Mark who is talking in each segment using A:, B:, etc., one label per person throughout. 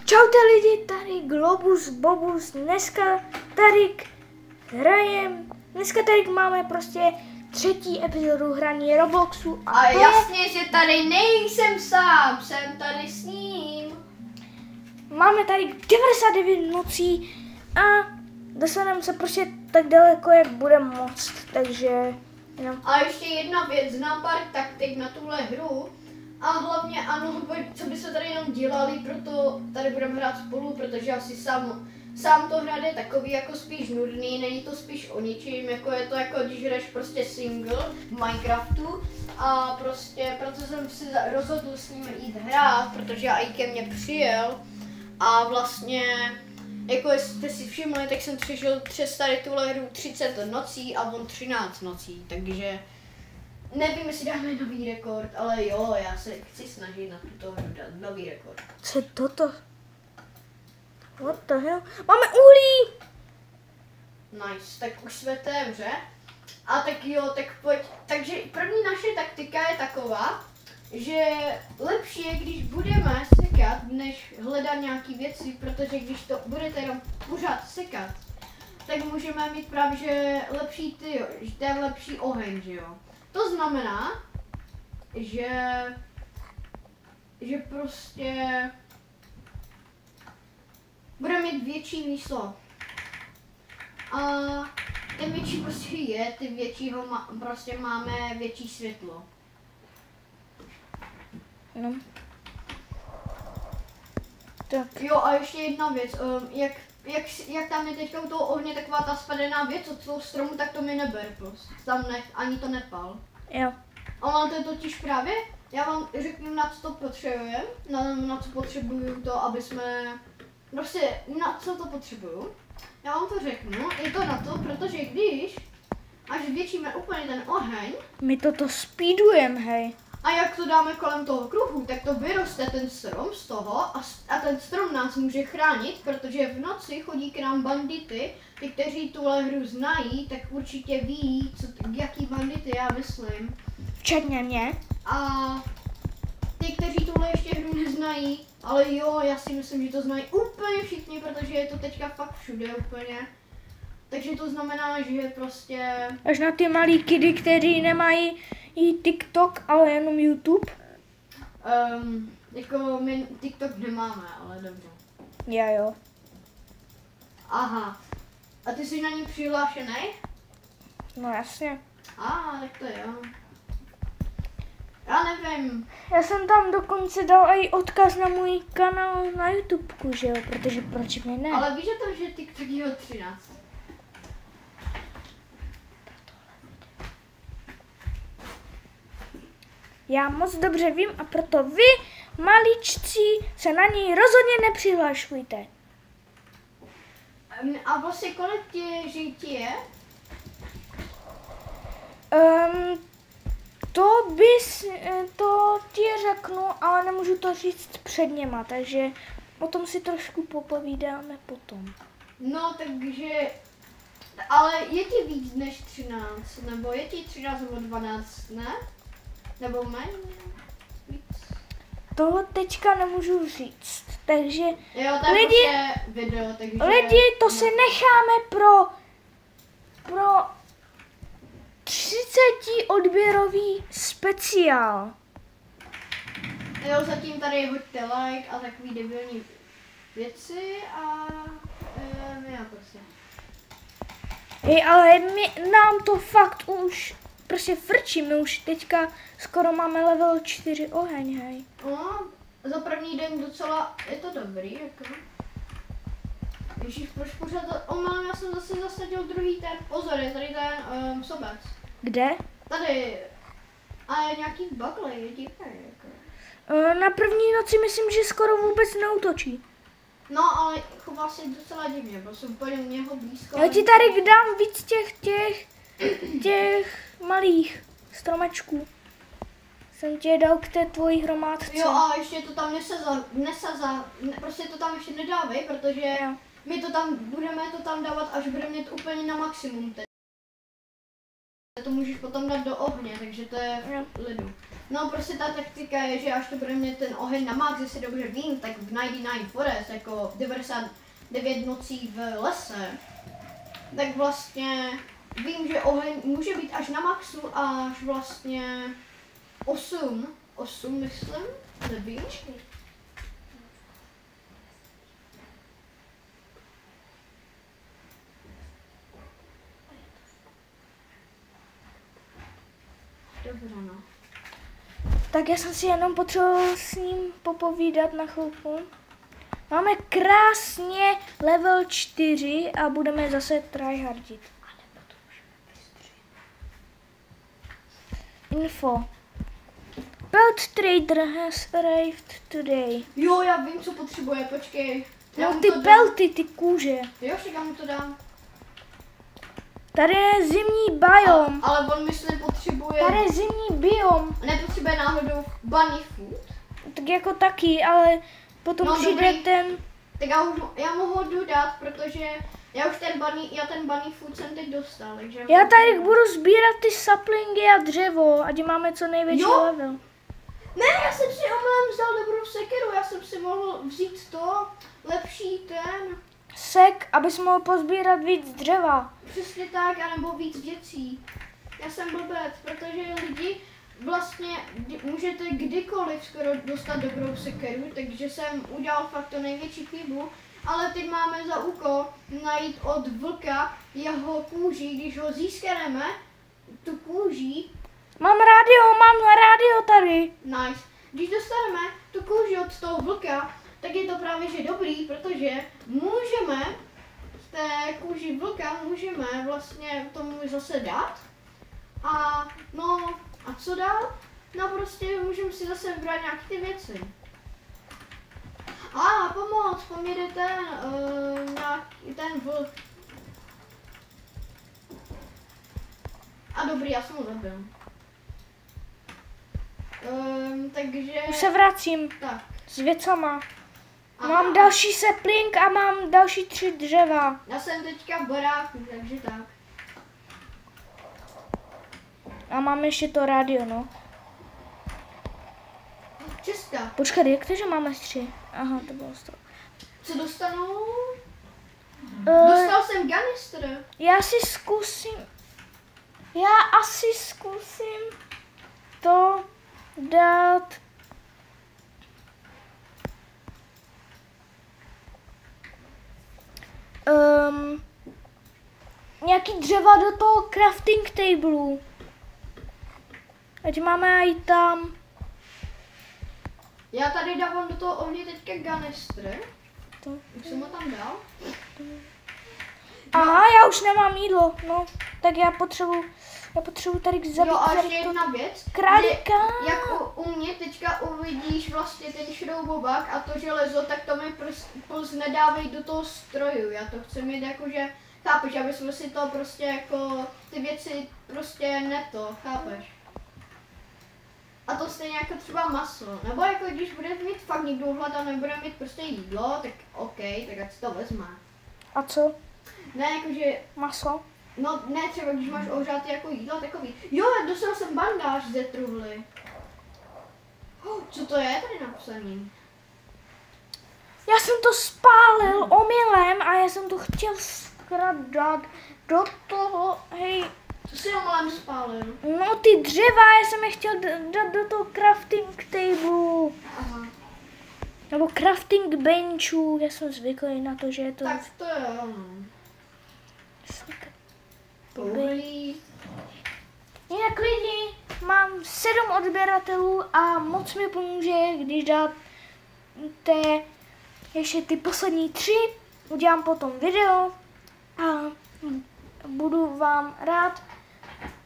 A: Čaute lidi, tady Globus, Bobus, dneska tady máme prostě 3. epizodu hraní Robloxu.
B: A jasně, že tady nejsem sám, jsem tady s ním.
A: Máme tady 99 nocí a dostaneme se prostě tak daleko, jak bude moct, takže... No.
B: A ještě jedna věc, znám pár taktik na tuhle hru. A hlavně ano, co by se tady jenom dělali, proto tady budeme hrát spolu, protože asi sám to hrát je takový jako spíš nudný, není to spíš o ničím, jako je to jako když hraješ prostě single v Minecraftu. A prostě proto jsem si rozhodl s ním jít hrát, protože i ke mně přijel. A vlastně, jako jste si všimli, tak jsem přežil přes tady tuhle hru 30 nocí a on 13 nocí, takže... Nevím, jestli dáme nový rekord, ale jo, já se chci snažit na tuto hru dát nový rekord.
A: Co je toto? What the hell? Máme uhlí!
B: Nice, tak už jsme té hře. A tak jo, tak pojď. Takže první naše taktika je taková, že lepší je, když budeme sekat, než hledat nějaký věci, protože když to budete jenom pořád sekat, tak můžeme mít právě, že lepší že to je lepší oheň, že jo. To znamená, že prostě bude mít větší místo. A ten větší prostě je, ty většího prostě máme větší světlo.
A: No. Tak.
B: Jo a ještě jedna věc, jak tam je teďka u toho ohně taková ta spadená věc od toho stromu, tak to mi neber prostě. Tam ani to nepal.
A: Jo.
B: Ale to je totiž právě, já vám řeknu, na co to potřebujeme, na co potřebuju to, aby jsme, prostě na co to potřebuju. Já vám to řeknu, je to na to, protože až zvětšíme úplně ten oheň.
A: My toto speedujeme, hej.
B: A jak to dáme kolem toho kruhu, tak to vyroste ten strom z toho a ten strom nás může chránit, protože v noci chodí k nám bandity, ty, kteří tuhle hru znají, tak určitě ví, jaký bandity já myslím.
A: Včetně mě.
B: A ty, kteří tuhle ještě hru neznají, ale jo, já si myslím, že to znají úplně všichni, protože je to teďka fakt všude úplně. Takže to znamená, že prostě...
A: Až na ty malý kidy, kteří nemají i TikTok, ale jenom YouTube.
B: Jako my TikTok nemáme, ale dobře.
A: Já jo.
B: Aha. A ty jsi na ní přihlášený?
A: No jasně.
B: Tak to jo. Já nevím.
A: Já jsem tam dokonce dal i odkaz na můj kanál na YouTubeku, že jo, protože proč mě ne?
B: Ale víš, že to, že TikTok je od 13.
A: Já moc dobře vím a proto vy, maličci, se na něj rozhodně nepřihlašujte.
B: A vlastně kolik ti je?
A: To ti řeknu, ale nemůžu to říct před něma, takže o tom si trošku popovídáme potom.
B: No, takže... Ale je ti víc než 13, nebo je ti 13 nebo 12, ne? Nebo méně? Víc?
A: Toho teďka nemůžu říct, takže
B: jo, to je
A: lidi,
B: video, takže...
A: lidi, to si necháme pro 30 odběrový speciál.
B: Jo, zatím tady hoďte like a takový debilní věci a já prostě.
A: Hej, ale nám to fakt už prostě frčí, my už teďka skoro máme level 4 oheň, hej.
B: No, za první den docela je to dobrý, jako. Ježíš, proč pořád já jsem zase zasadil druhý ten, pozor, je tady ten sobec.
A: Kde?
B: Tady. A je nějaký bugle, je divné, jako.
A: Na první noci myslím, že skoro vůbec neútočí.
B: No, ale chová se docela divně, byl jsem úplně u něho blízko.
A: Já ti tady dám víc těch malých stromečků. Jsem ti je dal k té tvojí hromádce.
B: Jo, a ještě to tam prostě to tam ještě nedávej, protože
A: jo.
B: My budeme to tam dávat, až budeme mít úplně na maximum. To můžeš potom dát do ohně, takže to je v lidu. No prostě ta taktika je, že až to bude mít ten oheň na max, jestli dobře vím, tak v 99 Forest, jako 99 nocí v lese, tak vlastně vím, že oheň může být až na maxu, až vlastně 8 myslím, nevím. Dobře, no.
A: Tak já jsem si jenom potřeboval s ním popovídat na chvilku. Máme krásně level 4 a budeme zase tryhardit. Info. Belt trader has arrived today.
B: Jo, já vím, co potřebuje, počkej. Já
A: No
B: mu
A: ty
B: to dám.
A: pelty, ty kůže.
B: Jo, však já mu to dám.
A: Tady je zimní biom.
B: Ale on myslím potřebuje,
A: Tady je zimní biom.
B: nepotřebuje náhodou bunny food.
A: Tak jako taky, ale potom
B: No,
A: přijde
B: dobrý.
A: ten...
B: Tak já mu ho jdu dát, protože já už ten bunny food jsem teď dostal, takže...
A: Já tady budu sbírat ty saplingy a dřevo, ať máme co největší
B: Jo.
A: level.
B: Ne, já jsem si omylem vzal dobrou sekeru, já jsem si mohl vzít to lepší ten,
A: Sek, abys mohl pozbírat víc dřeva.
B: přesně tak, anebo víc věcí. Já jsem blbec, protože lidi vlastně můžete kdykoliv skoro dostat dobrou sekeru, takže jsem udělal fakt to největší chybu, ale teď máme za úkol najít od vlka jeho kůži, když ho získaneme, tu kůži,
A: Mám rádio tady.
B: nice. Když dostaneme tu kůži od toho vlka, tak je to právě že dobrý, protože můžeme z té kůži vlka můžeme vlastně tomu zase dát. A no, a co dál? No prostě můžeme si zase vybrat nějaké ty věci. A pomoc, po mně jde ten vlk. A dobrý, já jsem ho zabil. Takže...
A: Už se vracím
B: Tak.
A: s věcama.
B: Aha.
A: Mám další sapling a mám další 3 dřeva.
B: Já jsem teďka v baráku, takže tak.
A: A mám ještě to rádio, no.
B: Česka.
A: Počkej, jak to, že máme 3? Aha, to bylo z toho.
B: Co dostanu?
A: Eh,
B: Dostal jsem ganister.
A: Já asi zkusím to dát. Nějaký dřeva do toho crafting tableu. Ať máme i tam.
B: Já tady dávám do toho ohně teďka ganister.
A: To.
B: Už jsem ho tam dal.
A: Aha, já už nemám jídlo, no. Tak já potřebuji tady zabít
B: Jo, a ještě
A: tady to
B: jedna věc.
A: králíka.
B: že Jak u mě teďka uvidíš vlastně ten šroubovák a to železo, tak to mi prostě nedávej do toho stroju. Já to chci mít jakože, chápeš, aby jsme si to prostě jako, ty věci prostě chápeš. A to stejně jako třeba maso. Nebo jako když bude mít fakt někdo hlad a nebude mít prostě jídlo, tak OK, tak ať si to vezme.
A: A co?
B: Ne, jakože,
A: Maso?
B: no ne třeba když máš ohřátý jako jídlo, takový. Jo, dostal jsem bandáž ze truhly. Co to je tady napsaný?
A: Já jsem to spálil omylem a já jsem to chtěl dát do toho, hej.
B: Co jsi omylem spálil?
A: No ty dřeva, já jsem je chtěl dát do toho crafting tableu.
B: Aha.
A: Nebo crafting benchu, já jsem zvyklý na to, že je to...
B: Tak to je ono. Uhlí.
A: Jinak lidi, mám 7 odběratelů a moc mi pomůže, když dáte ještě ty poslední 3, udělám potom video a budu vám rád.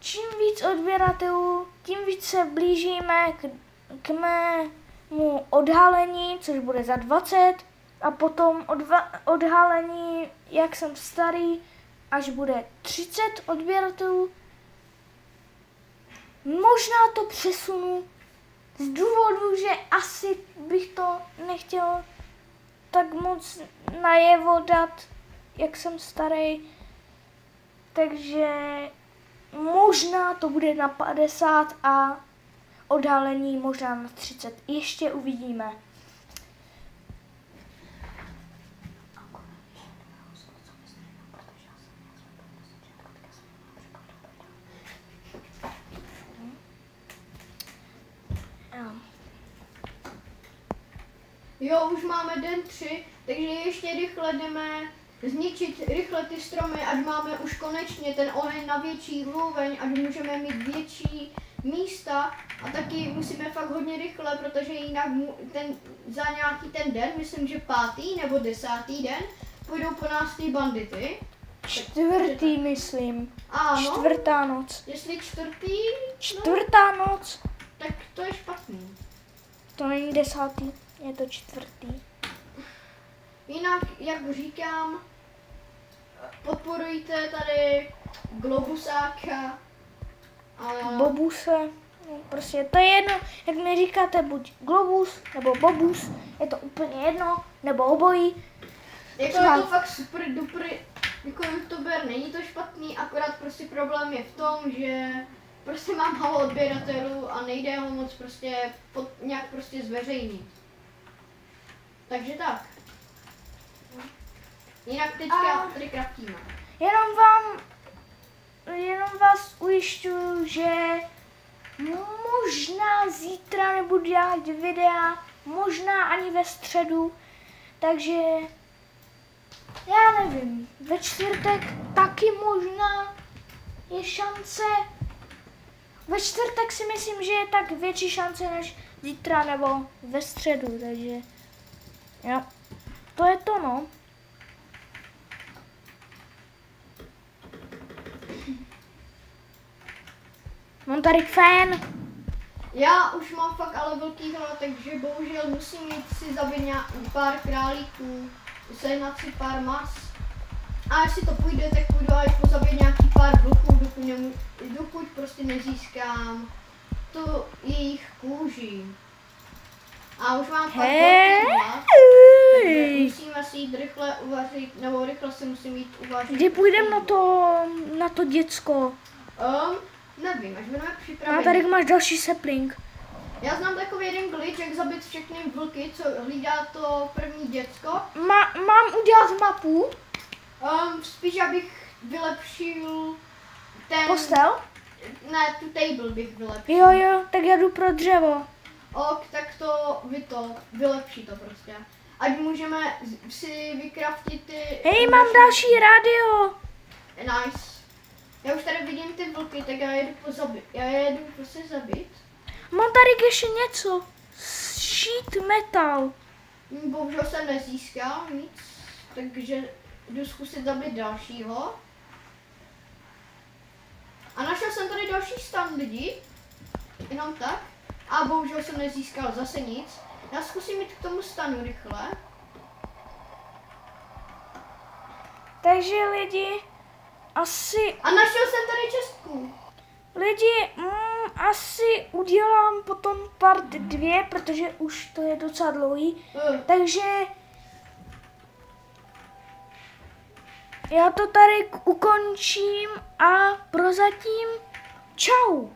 A: Čím víc odběratelů, tím víc se blížíme k mému odhalení, což bude za 20 a potom odhalení, jak jsem starý, až bude 30 odběratelů. Možná to přesunu z důvodu, že asi bych to nechtěl tak moc najevo dát, jak jsem starý. Takže možná to bude na 50 a odhalení, možná na 30. Ještě uvidíme.
B: Jo, už máme den 3, takže ještě rychle jdeme zničit rychle ty stromy, ať máme už konečně ten oheň na větší úroveň, ať můžeme mít větší místa a taky musíme fakt hodně rychle, protože jinak za nějaký ten den, myslím, že 5. nebo 10. den, půjdou po nás ty bandity.
A: 4. myslím.
B: Ano.
A: 4. noc.
B: Jestli 4.
A: 4. noc.
B: Tak to je špatný.
A: To není 10. Je to 4.
B: Jinak, jak říkám, podporujte tady Globusáka a
A: Bobuse. No, prostě to je jedno, jak mi říkáte, buď Globus nebo Bobus, je to úplně jedno, nebo obojí.
B: jako je to fakt super duper, jako youtuber, není to špatný, akorát prostě problém je v tom, že prostě mám málo odběratelů a nejde ho moc prostě nějak prostě zveřejnit. Takže tak. Jinak teďka tady kraftíme.
A: Jenom vás ujišťuju, že možná zítra nebudu dělat videa, možná ani ve středu, takže já nevím, ve čtvrtek taky možná je šance. Ve čtvrtek si myslím, že je tak větší šance než zítra nebo ve středu, takže jo, to je to no. Mám tady fan.
B: Já už mám fakt ale velký hlad, takže bohužel musím jít si zabít pár králíků, sehnat si pár mas. A jestli to půjde, tak půjdu ale pozabít nějaký pár vlků, dokud prostě nezískám tu jejich kůži. A už mám fakt velký hlad, takže musíme si jít rychle uvařit, nebo rychle si musím jít uvařit.
A: Kdy půjdeme na to děcko?
B: Nevím, až budeme
A: A
B: připraveni.
A: tady máš další sapling.
B: Já znám takový jeden glitch, jak zabít všechny vlky, co hlídá to první děcko.
A: Mám udělat mapu?
B: Spíš abych vylepšil ten...
A: Postel?
B: Ne, tu table bych vylepšil.
A: Jo, tak já jdu pro dřevo.
B: Ok, tak to vylepší to prostě. Ať můžeme si vykraftit ty...
A: Hej, mám další rádio.
B: Nice. Já už tady vidím ty vlky, tak já je jedu prostě zabít.
A: Mám tady ještě něco. Sheet metal.
B: Bohužel jsem nezískal nic, takže jdu zkusit zabít dalšího. A našel jsem tady další stan lidí, jenom tak. A bohužel jsem nezískal zase nic. Já zkusím jít k tomu stanu rychle.
A: Takže lidi, asi...
B: A našel jsem tady čestku.
A: Lidi, asi udělám potom part 2, protože už to je docela dlouhý. Takže já to tady ukončím a prozatím čau.